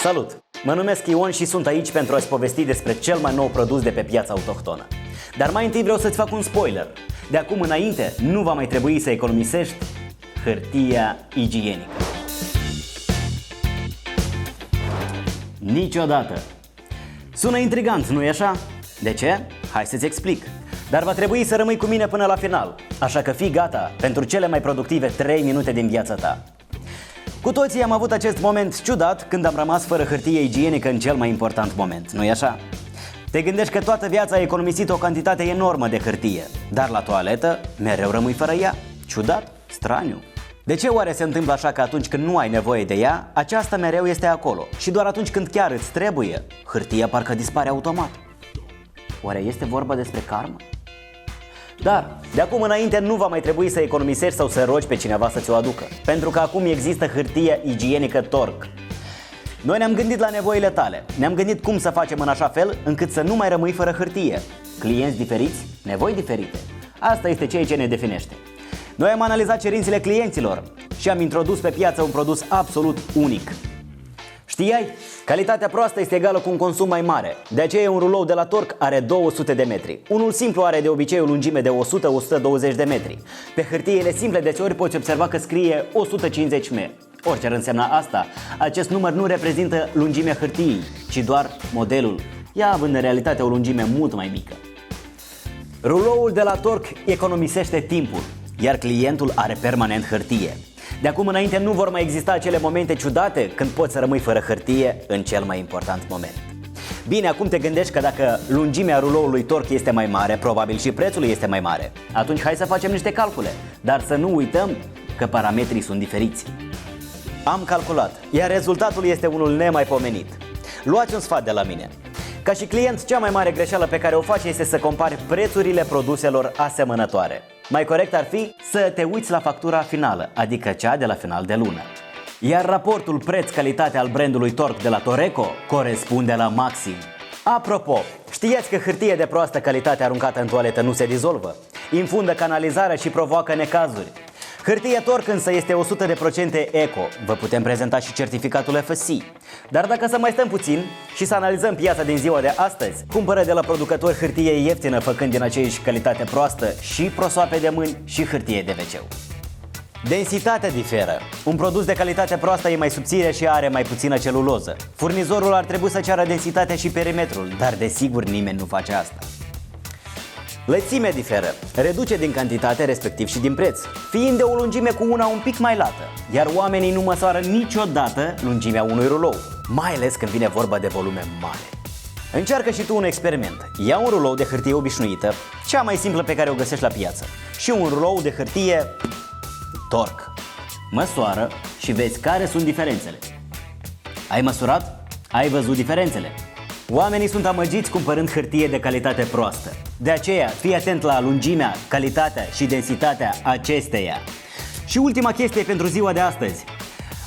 Salut! Mă numesc Ion și sunt aici pentru a-ți povesti despre cel mai nou produs de pe piața autohtonă. Dar mai întâi vreau să-ți fac un spoiler. De acum înainte nu va mai trebui să economisești hârtia igienică. Niciodată! Sună intrigant, nu-i așa? De ce? Hai să-ți explic. Dar va trebui să rămâi cu mine până la final, așa că fii gata pentru cele mai productive 3 minute din viața ta. Cu toții am avut acest moment ciudat când am rămas fără hârtie igienică în cel mai important moment, nu-i așa? Te gândești că toată viața ai economisit o cantitate enormă de hârtie, dar la toaletă mereu rămâi fără ea? Ciudat? Straniu? De ce oare se întâmplă așa că atunci când nu ai nevoie de ea, aceasta mereu este acolo și doar atunci când chiar îți trebuie, hârtia parcă dispare automat? Oare este vorba despre karmă? Dar, de acum înainte nu va mai trebui să economisești sau să rogi pe cineva să ți-o aducă, pentru că acum există hârtie igienică Tork. Noi ne-am gândit la nevoile tale, ne-am gândit cum să facem în așa fel încât să nu mai rămâi fără hârtie. Clienți diferiți, nevoi diferite. Asta este ceea ce ne definește. Noi am analizat cerințele clienților și am introdus pe piață un produs absolut unic. Știai? Calitatea proastă este egală cu un consum mai mare. De aceea un rulou de la Tork are 200 de metri. Unul simplu are de obicei o lungime de 100-120 de metri. Pe hârtiile simple deseori poți observa că scrie 150 m. Orice ar însemna asta, acest număr nu reprezintă lungimea hârtiei, ci doar modelul, ea având în realitate o lungime mult mai mică. Ruloul de la Tork economisește timpul, iar clientul are permanent hârtie. De acum înainte nu vor mai exista acele momente ciudate când poți să rămâi fără hârtie în cel mai important moment. Bine, acum te gândești că dacă lungimea ruloului Tork este mai mare, probabil și prețul este mai mare. Atunci hai să facem niște calcule, dar să nu uităm că parametrii sunt diferiți. Am calculat, iar rezultatul este unul nemaipomenit. Luați un sfat de la mine. Ca și client, cea mai mare greșeală pe care o faci este să compari prețurile produselor asemănătoare. Mai corect ar fi să te uiți la factura finală, adică cea de la final de lună. Iar raportul preț-calitate al brandului Tork de la Toreco corespunde la maxim. Apropo, știați că hârtie de proastă calitate aruncată în toaletă nu se dizolvă? Infundă canalizarea și provoacă necazuri. Hârtia Tork însă este 100% eco, vă putem prezenta și certificatul FSC. Dar dacă să mai stăm puțin și să analizăm piața din ziua de astăzi, cumpără de la producători hârtie ieftină făcând din aceeași calitate proastă și prosoape de mâini și hârtie de WC. Densitatea diferă. Un produs de calitate proastă e mai subțire și are mai puțină celuloză. Furnizorul ar trebui să ceară densitatea și perimetrul, dar desigur nimeni nu face asta. Lățimea diferă, reduce din cantitate, respectiv și din preț, fiind de o lungime cu una un pic mai lată, iar oamenii nu măsoară niciodată lungimea unui rulou, mai ales când vine vorba de volume mare. Încearcă și tu un experiment. Ia un rulou de hârtie obișnuită, cea mai simplă pe care o găsești la piață, și un rulou de hârtie Tork. Măsoară și vezi care sunt diferențele. Ai măsurat? Ai văzut diferențele? Oamenii sunt amăgiți cumpărând hârtie de calitate proastă. De aceea, fii atent la lungimea, calitatea și densitatea acesteia. Și ultima chestie pentru ziua de astăzi.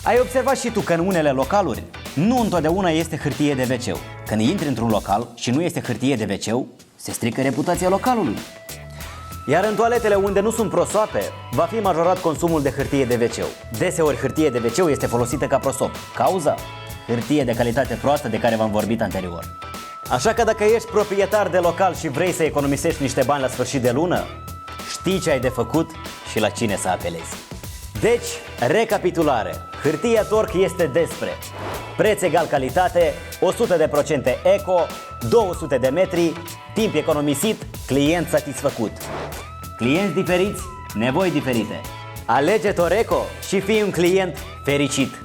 Ai observat și tu că în unele localuri nu întotdeauna este hârtie de WC. Când intri într-un local și nu este hârtie de WC, se strică reputația localului. Iar în toaletele unde nu sunt prosoape, va fi majorat consumul de hârtie de WC. Deseori hârtie de WC este folosită ca prosop. Cauza? Hârtie de calitate proastă de care v-am vorbit anterior. Așa că dacă ești proprietar de local și vrei să economisești niște bani la sfârșit de lună, știi ce ai de făcut și la cine să apelezi. Deci, recapitulare. Hârtia Tork este despre preț egal calitate, 100% eco, 200 de metri, timp economisit, client satisfăcut. Clienți diferiți, nevoi diferite. Alege Toreco și fii un client fericit.